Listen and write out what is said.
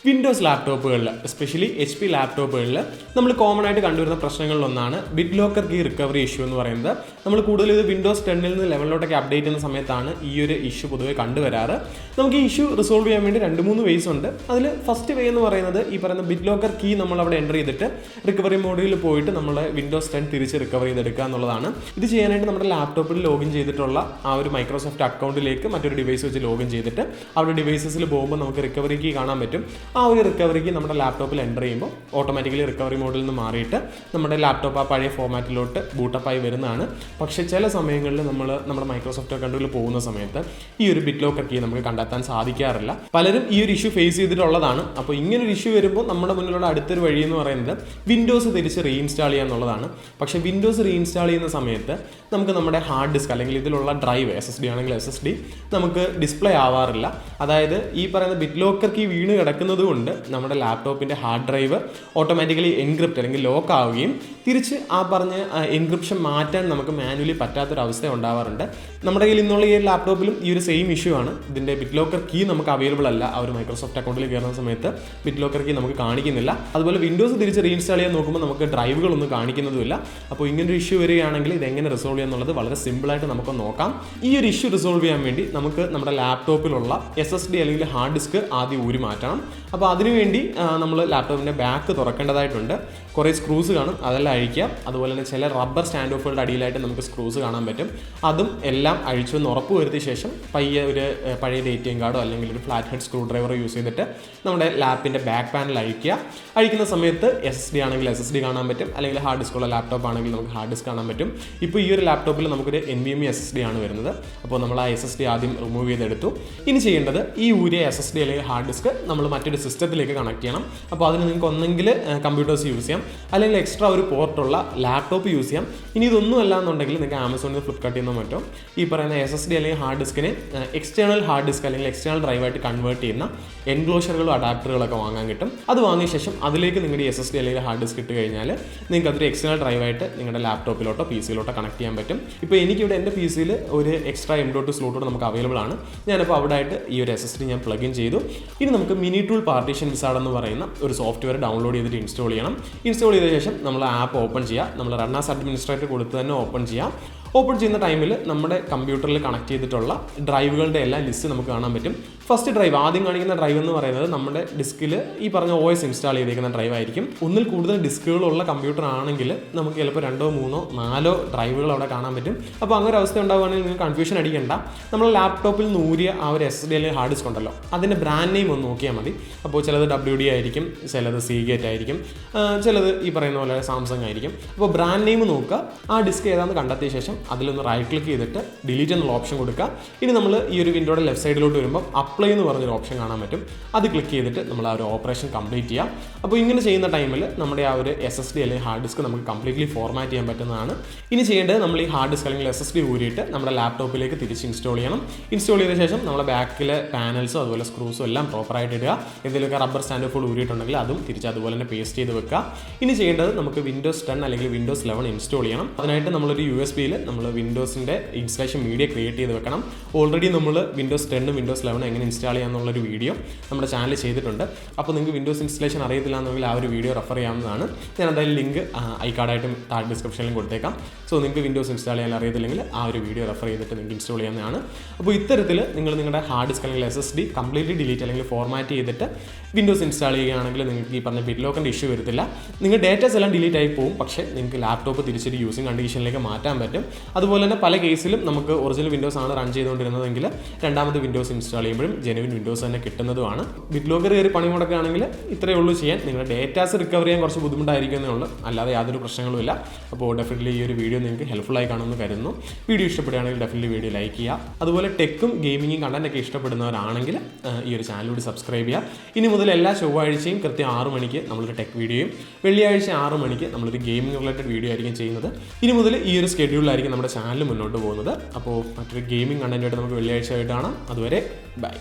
Windows ലാപ്ടോപ്പുകളിൽ especially HP ലാപ്ടോപ്പുകളിൽ നമ്മൾ കോമൺ ആയിട്ട് കണ്ടുവരുന്ന പ്രശ്നങ്ങളിലൊന്നാണ് BitLocker key recovery issue എന്ന് പറയുന്നത്. നമ്മൾ കൂടുതൽ ഇത് വിൻഡോസ് 10 നിന്ന് 11 അപ്ഡേറ്റ് ചെയ്യുന്ന സമയത്താണ് ഈ ഒരു ഇഷ്യൂ പൊതുവെ കണ്ടുവരാറ്. നമുക്ക് ഈ ഇഷ്യൂ റിസോൾവ് ചെയ്യാൻ വേണ്ടി 2-3 വേസ് ഉണ്ട്. അതിൽ ഫസ്റ്റ് വേ എന്ന് പറയുന്നത് ഈ പറയുന്ന ബിറ്റ് ലോക്കർ കീ നമ്മൾ അവിടെ എൻ്റർ ചെയ്തിട്ട് റിക്കവറി മോഡിൽ പോയിട്ട് നമ്മൾ വിൻഡോസ് 10 തിരിച്ച് റിക്കവർ ചെയ്തെടുക്കുക എന്നുള്ളതാണ്. ഇത് ചെയ്യാനായിട്ട് നമ്മുടെ ലാപ്ടോപ്പിൽ ലോഗിൻ ചെയ്തിട്ടുള്ള ആ ഒരു മൈക്രോസോഫ്റ്റ് അക്കൗണ്ടിലേക്ക് മറ്റൊരു ഡിവൈസ് വെച്ച് ലോഗിൻ ചെയ്തിട്ട് അവിടെ ഡിവൈസസിൽ പോകുമ്പോൾ നമുക്ക് റിക്കവറി കീ കാണാൻ പറ്റും. ആ ഒരു റിക്കവറിക്ക് നമ്മുടെ ലാപ്ടോപ്പിൽ എൻ്റർ ചെയ്യുമ്പോൾ ഓട്ടോമാറ്റിക്കലി റിക്കവറി മോഡിൽ നിന്ന് മാറിയിട്ട് നമ്മുടെ ലാപ്ടോപ്പ് ആ പഴയ ഫോമാറ്റിലോട്ട് ബൂട്ടപ്പായി വരുന്നതാണ്. പക്ഷേ ചില സമയങ്ങളിൽ നമ്മുടെ മൈക്രോസോഫ്റ്റ് അക്കൗണ്ടിൽ പോകുന്ന സമയത്ത് ഈ ഒരു ബിറ്റ് ലോക്കർ കീ നമുക്ക് കണ്ടെത്താൻ സാധിക്കാറില്ല. പലരും ഈ ഒരു ഇഷ്യൂ ഫേസ് ചെയ്തിട്ടുള്ളതാണ്. അപ്പോൾ ഇങ്ങനൊരു ഇഷ്യൂ വരുമ്പോൾ നമ്മുടെ മുന്നിലുള്ള അടുത്തൊരു വഴി എന്ന് പറയുന്നത് വിൻഡോസ് തിരിച്ച് റീഇൻസ്റ്റാൾ ചെയ്യുക എന്നുള്ളതാണ്. പക്ഷേ വിൻഡോസ് റീഇൻസ്റ്റാൾ ചെയ്യുന്ന സമയത്ത് നമുക്ക് നമ്മുടെ ഹാർഡ് ഡിസ്ക് അല്ലെങ്കിൽ ഇതിലുള്ള ഡ്രൈവ് SSD ആണെങ്കിൽ SSD നമുക്ക് ഡിസ്പ്ലേ ആവാറില്ല. അതായത് ഈ പറയുന്ന ബിറ്റ് ലോക്കർ കീ വീണ് കിടക്കുന്നത് കൊണ്ട് നമ്മുടെ ലാപ്ടോപ്പിൻ്റെ ഹാർഡ് ഡ്രൈവ് ഓട്ടോമാറ്റിക്കലി എൻക്രിപ്റ്റ് അല്ലെങ്കിൽ ലോക്ക് ആവുകയും തിരിച്ച് ആ പറഞ്ഞ എൻക്രിപ്ഷൻ മാറ്റാൻ നമുക്ക് മാനുവലി പറ്റാത്തൊരവസ്ഥ ഉണ്ടാവാറുണ്ട്. നമ്മുടെ കയ്യിൽ ഇന്നുള്ള ഈ ലാപ്ടോപ്പിലും ഈ ഒരു സെയിം ഇഷ്യൂ ആണ്. ഇതിൻ്റെ ബിറ്റ് ലോക്കർ കീ നമുക്ക് അവൈലബിൾ അല്ല. ആ ഒരു മൈക്രോസോഫ്റ്റ് അക്കൗണ്ടിൽ കയറുന്ന സമയത്ത് ബിറ്റ് ലോക്കർ കീ നമുക്ക് കാണിക്കുന്നില്ല. അതുപോലെ വിൻഡോസ് തിരിച്ച് റീഇൻസ്റ്റാൾ ചെയ്യാൻ നോക്കുമ്പോൾ നമുക്ക് ഡ്രൈവുകളൊന്നും കാണിക്കുന്നതുമില്ല. അപ്പോൾ ഇങ്ങനൊരു ഇഷ്യൂ വരികയാണെങ്കിൽ ഇത് എങ്ങനെ റിസോൾവ് ചെയ്യുക എന്നുള്ളത് വളരെ സിമ്പിളായിട്ട് നമുക്ക് നോക്കാം. ഈ ഒരു ഇഷ്യൂ റിസോൾവ് ചെയ്യാൻ വേണ്ടി നമുക്ക് നമ്മുടെ ലാപ്ടോപ്പിലുള്ള SSD അല്ലെങ്കിൽ ഹാർഡ് ഡിസ്ക് ആദ്യം ഊരി മാറ്റണം. അപ്പോൾ അതിനുവേണ്ടി നമ്മൾ ലാപ്ടോപ്പിൻ്റെ ബാക്ക് തുറക്കേണ്ടതായിട്ടുണ്ട്. കുറേ സ്ക്രൂസ് കാണും, അതെല്ലാം അഴിക്കാം. അതുപോലെ തന്നെ ചില റബ്ബർ സ്റ്റാൻഡ് ഓഫുകളുടെ അടിയിലായിട്ട് നമുക്ക് സ്ക്രൂസ് കാണാൻ പറ്റും. അതും എല്ലാം അഴിച്ചു എന്ന് ഉറപ്പ് വരുത്തിയ ശേഷം പയ്യെ ഒരു പഴയ ATM കാർഡോ അല്ലെങ്കിൽ ഒരു ഫ്ലാറ്റ് ഹെഡ് സ്ക്രൂ ഡ്രൈവറോ യൂസ് ചെയ്തിട്ട് നമ്മുടെ ലാപ്പിൻ്റെ ബാക്ക് പാനൽ അഴിക്കുക. അഴിക്കുന്ന സമയത്ത് SSD ആണെങ്കിൽ SSD കാണാൻ പറ്റും, അല്ലെങ്കിൽ ഹാർഡ് ഡിസ്കുള്ള ലാപ്ടോപ്പ് ആണെങ്കിൽ നമുക്ക് ഹാർഡ് ഡിസ്ക് കാണാൻ പറ്റും. ഇപ്പോൾ ഈ ഒരു ലാപ്ടോപ്പിൽ നമുക്കൊരു NVMe SSD ആണ് വരുന്നത്. അപ്പോൾ നമ്മൾ ആ SSD ആദ്യം റിമൂവ് ചെയ്തെടുത്തു. ഇനി ചെയ്യേണ്ടത് ഈ ഊരിയ SSD അല്ലെങ്കിൽ ഹാർഡ് ഡിസ്ക് നമ്മൾ മറ്റൊരു സിസ്റ്റത്തിലേക്ക് കണക്ട് ചെയ്യണം. അപ്പോൾ അതിന് നിങ്ങൾക്ക് ഒന്നെങ്കിൽ കമ്പ്യൂട്ടേഴ്സ് യൂസ് ചെയ്യാം, അല്ലെങ്കിൽ എക്സ്ട്രാ ഒരു പോർട്ടുള്ള ലാപ്ടോപ്പ് യൂസ് ചെയ്യാം. ഇനി ഇതൊന്നും അല്ല എന്നുണ്ടെങ്കിൽ നിങ്ങൾക്ക് ആമസോണിൽ നിന്ന് ഫ്ലിപ്കാർട്ടിൽ നിന്നോ മറ്റോ ഈ പറയുന്ന SSD അല്ലെങ്കിൽ ഹാർഡ് ഡിസ്കിനെ എക്സ്റ്റേണൽ ഹാർഡ് ഡിസ്ക് അല്ലെങ്കിൽ എക്സ്റ്റേണൽ ഡ്രൈവായിട്ട് കൺവേർട്ട് ചെയ്യുന്ന എൻക്ലോഷറുകളും അഡാപ്റ്ററുകളൊക്കെ വാങ്ങാൻ കിട്ടും. അത് വാങ്ങിയ ശേഷം അതിലേക്ക് നിങ്ങളുടെ SSD അല്ലെങ്കിൽ ഹാർഡ് ഡിസ്ക് ഇട്ട് കഴിഞ്ഞാൽ നിങ്ങൾക്ക് അതൊരു എക്സ്റ്റേണൽ ഡ്രൈവായിട്ട് നിങ്ങളുടെ ലാപ്ടോപ്പിലോട്ടോ PC-യിലോട്ടോ കണക്ട് ചെയ്യാൻ പറ്റും. ഇപ്പോൾ എനിക്കിവിടെ എൻ്റെ PC-യിൽ ഒരു എക്സ്ട്രാ M.2 സ്ലോട്ടോട് നമുക്ക് അവൈലബിൾ ആണ്. ഞാനിപ്പോൾ അവിടെ ആയിട്ട് ഈ ഒരു SSD ഞാൻ പ്ലഗ് ഇൻ ചെയ്തു. ഇനി നമുക്ക് മിനി ടൂൾ പാർട്ടീഷൻ വിസാർഡ് എന്ന് പറയുന്ന ഒരു സോഫ്റ്റ്വെയർ ഡൗൺലോഡ് ചെയ്തിട്ട് ഇൻസ്റ്റാൾ ചെയ്യണം. ഇൻസ്റ്റാൾ ചെയ്ത ശേഷം നമ്മൾ ആപ്പ് ഓപ്പൺ ചെയ്യുക. നമ്മൾ റൺ ആസ് അഡ്മിനിസ്ട്രേറ്റർ കൊടുത്ത് തന്നെ ഓപ്പൺ ചെയ്യാം. ഓപ്പൺ ചെയ്യുന്ന ടൈമിൽ നമ്മുടെ കമ്പ്യൂട്ടറിൽ കണക്ട് ചെയ്തിട്ടുള്ള ഡ്രൈവുകളുടെ എല്ലാം ലിസ്റ്റ് നമുക്ക് കാണാൻ പറ്റും. ഫസ്റ്റ് ഡ്രൈവ് ആദ്യം കാണിക്കുന്ന ഡ്രൈവ് എന്ന് പറയുന്നത് നമ്മുടെ ഡിസ്കിൽ ഈ പറഞ്ഞ OS ഇൻസ്റ്റാൾ ചെയ്തിരിക്കുന്ന ഡ്രൈവ് ആയിരിക്കും. ഒന്നിൽ കൂടുതൽ ഡിസ്കുകളുള്ള കമ്പ്യൂട്ടർ ആണെങ്കിൽ നമുക്ക് ചിലപ്പോൾ 2, 3, 4 ഡ്രൈവുകൾ അവിടെ കാണാൻ പറ്റും. അപ്പോൾ അങ്ങനെ ഒരു അവസ്ഥ ഉണ്ടാവുകയാണെങ്കിൽ നിങ്ങൾ കൺഫ്യൂഷൻ അടിക്കേണ്ട. നമ്മൾ ലാപ്ടോപ്പിൽ നൂരിയ ആ ഒരു SSD അല്ലെങ്കിൽ ഹാർഡ് ഡിസ്ക് ഉണ്ടല്ലോ, അതിൻ്റെ ബ്രാൻഡ് നെയിം ഒന്ന് നോക്കിയാൽ മതി. അപ്പോൾ ചിലത് WD ആയിരിക്കും, ചിലത് Seagate ആയിരിക്കും, ചിലത് ഈ പറയുന്ന പോലെ സാംസങ് ആയിരിക്കും. അപ്പോൾ ബ്രാൻഡ് നെയിം നോക്കുക. ആ ഡിസ്ക് ഏതാണെന്ന് കണ്ടെത്തിയ ശേഷം അതിലൊന്ന് റൈറ്റ് ക്ലിക്ക് ചെയ്തിട്ട് ഡിലീറ്റ് എന്നുള്ള ഓപ്ഷൻ കൊടുക്കുക. ഇനി നമ്മൾ ഈ ഒരു വിൻഡോയുടെ ലെഫ്റ്റ് സൈഡിലോട്ട് വരുമ്പോൾ അപ്ലൈ എന്ന് പറഞ്ഞൊരു ഓപ്ഷൻ കാണാൻ പറ്റും. അത് ക്ലിക്ക് ചെയ്തിട്ട് നമ്മൾ ആ ഒരു ഓപ്പറേഷൻ കംപ്ലീറ്റ് ചെയ്യാം. അപ്പോൾ ഇങ്ങനെ ചെയ്യുന്ന ടൈമിൽ നമ്മുടെ ആ ഒരു SSD അല്ലെങ്കിൽ ഹാർഡ് ഡിസ്ക് നമുക്ക് കംപ്ലീറ്റ്ലി ഫോർമാറ്റ് ചെയ്യാൻ പറ്റുന്നതാണ്. ഇനി ചെയ്യേണ്ടത് നമ്മൾ ഈ ഹാർഡ് ഡിസ്ക് അല്ലെങ്കിൽ SSD ഊരിയിട്ട് നമ്മുടെ ലാപ്ടോപ്പിലേക്ക് തിരിച്ച് ഇൻസ്റ്റാൾ ചെയ്യണം. ഇൻസ്റ്റാൾ ചെയ്ത ശേഷം നമ്മുടെ ബാക്കിലെ പാനൽസും അതുപോലെ സ്ക്രൂസും എല്ലാം പ്രോപ്പറായിട്ട് ഇടുക. എന്തെങ്കിലുമൊക്കെ റബ്ബർ സ്റ്റാൻഡ് ഫുൾ ഊരിയിട്ടുണ്ടെങ്കിൽ അതും തിരിച്ച് അതുപോലെ തന്നെ പേസ്റ്റ് ചെയ്ത് വെക്കുക. ഇനി ചെയ്യേണ്ടത് നമുക്ക് വിൻഡോസ് 10 അല്ലെങ്കിൽ വിൻഡോസ് 11 ഇൻസ്റ്റാൾ ചെയ്യണം. അതിനായിട്ട് നമ്മളൊരു USB-യിൽ നമ്മൾ വിൻഡോസിൻ്റെ ഇൻസ്റ്റാളേഷൻ മീഡിയ ക്രിയേറ്റ് ചെയ്ത് വെക്കണം. ഓൾറെഡി നമ്മൾ വിൻഡോസ് 10 വിൻഡോസ് 11 എങ്ങനെ ഇൻസ്റ്റാൾ ചെയ്യാമെന്നുള്ളൊരു വീഡിയോ നമ്മുടെ ചാനൽ ചെയ്തിട്ടുണ്ട്. അപ്പോൾ നിങ്ങൾക്ക് വിൻഡോസ് ഇൻസ്റ്റലേഷൻ അറിയത്തില്ല എന്നെങ്കിൽ ആ ഒരു വീഡിയോ റെഫർ ചെയ്യാവുന്നതാണ്. ഞാൻ എന്തായാലും ലിങ്ക് ഐക്കാർഡായിട്ടും താഴെ ഡിസ്ക്രിപ്ഷനിലും കൊടുത്തേക്കാം. സോ നിങ്ങൾക്ക് വിൻഡോസ് ഇൻസ്റ്റാൾ ചെയ്യാൻ അറിയത്തില്ലെങ്കിൽ ആ ഒരു വീഡിയോ റെഫർ ചെയ്തിട്ട് നിങ്ങൾക്ക് ഇൻസ്റ്റാൾ ചെയ്യാവുന്നതാണ്. അപ്പോൾ ഇത്തരത്തിൽ നിങ്ങൾ നിങ്ങളുടെ ഹാർഡ് ഡിസ്ക് അല്ലെങ്കിൽ SSD കംപ്ലീറ്റ്ലി ഡിലീറ്റ് അല്ലെങ്കിൽ ഫോർമാറ്റ് ചെയ്തിട്ട് വിൻഡോസ് ഇൻസ്റ്റാൾ ചെയ്യുകയാണെങ്കിൽ നിങ്ങൾക്ക് ഈ പറഞ്ഞ ബിറ്റ് ലോക്കിൻ്റെ ഇഷ്യൂ വരത്തില്ല. നിങ്ങൾ ഡേറ്റാസ് എല്ലാം ഡിലീറ്റ് ആയി പോകും, പക്ഷേ നിങ്ങൾക്ക് ലാപ്ടോപ്പ് തിരിച്ചൊരു യൂസിങ് കണ്ടീഷനിലേക്ക് മാറ്റാൻ പറ്റും. അതുപോലെ തന്നെ പല കേസിലും നമുക്ക് ഒറിജിനൽ വിൻഡോസ് ആണ് റൺ ചെയ്തുകൊണ്ടിരുന്നതെങ്കിൽ രണ്ടാമത് വിൻഡോസ് ഇൻസ്റ്റാൾ ചെയ്യുമ്പോഴും ജെനുവിൻ വിൻഡോസ് തന്നെ കിട്ടുന്നതുമാണ്. ബിറ്റ് ലോക്കർ കയറി പണി മുടക്കുകയാണെങ്കിൽ ഇത്രയേ ഉള്ളൂ ചെയ്യാൻ. നിങ്ങളുടെ ഡേറ്റാസ് റിക്കവർ ചെയ്യാൻ കുറച്ച് ബുദ്ധിമുട്ടായിരിക്കുന്നേ ഉള്ളൂ, അല്ലാതെ യാതൊരു പ്രശ്നങ്ങളുമില്ല. അപ്പോൾ ഡെഫിനറ്റ്ലി ഈ ഒരു വീഡിയോ നിങ്ങൾക്ക് ഹെൽപ്ഫുള്ളായി കാണുമെന്ന് കരുതുന്നു. വീഡിയോ ഇഷ്ടപ്പെടുകയാണെങ്കിൽ ഡെഫിനറ്റ്ലി വീഡിയോ ലൈക്ക് ചെയ്യുക. അതുപോലെ ടെക്കും ഗെയിമിങ്ങും കണ്ടൻറ്റൊക്കെ ഇഷ്ടപ്പെടുന്നവരാണെങ്കിൽ ഈ ഒരു ചാനലിലൂടെ സബ്സ്ക്രൈബ് ചെയ്യുക. ഇനി മുതൽ എല്ലാ ചൊവ്വാഴ്ചയും കൃത്യം 6 മണിക്ക് നമ്മളൊരു ടെക് വീഡിയോയും വെള്ളിയാഴ്ച 6 മണിക്ക് നമ്മളൊരു ഗെയിമിംഗ് റിലേറ്റഡ് വീഡിയോ ആയിരിക്കും ചെയ്യുന്നത്. ഇനി മുതൽ ഈ ഒരു സ്കെഡ്യൂളിലായിരിക്കും നമ്മുടെ ചാനൽ മുന്നോട്ട് പോകുന്നത്. അപ്പോൾ മറ്റൊരു ഗെയിമിംഗ് കണ്ടൻറ്റുമായിട്ട് നമുക്ക് വെള്ളിയാഴ്ച ആയിട്ട് കാണാം. അതുവരെ ബൈ.